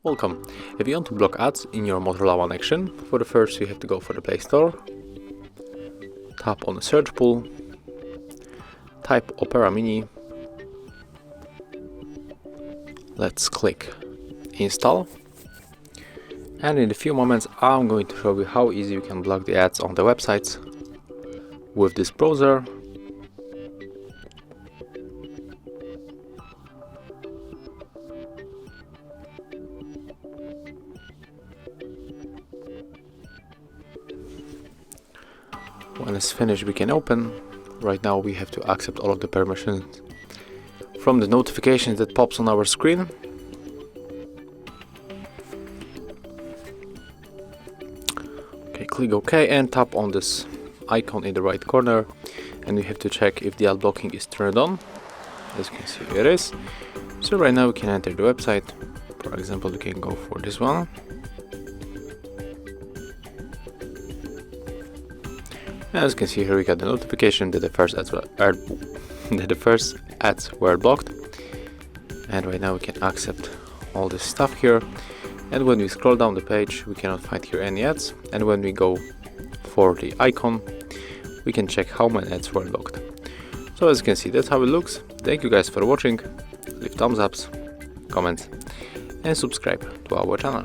Welcome. If you want to block ads in your MOTOROLA One Action, for the first you have to go for the Play Store, tap on the search pool, type Opera Mini, let's click install, and in a few moments I'm going to show you how easy you can block the ads on the websites with this browser. When it's finished we can open. Right now we have to accept all of the permissions from the notifications that pops on our screen. Okay, click OK and tap on this icon in the right corner, and we have to check if the ad blocking is turned on. As you can see, it is. So right now we can enter the website. For example, we can go for this one. As you can see here, we got the notification that the first ads were blocked, and right now we can accept all this stuff here. And when we scroll down the page, we cannot find here any ads. And when we go for the icon, we can check how many ads were blocked. So as you can see, that's how it looks. Thank you guys for watching. Leave thumbs ups, comments, and subscribe to our channel.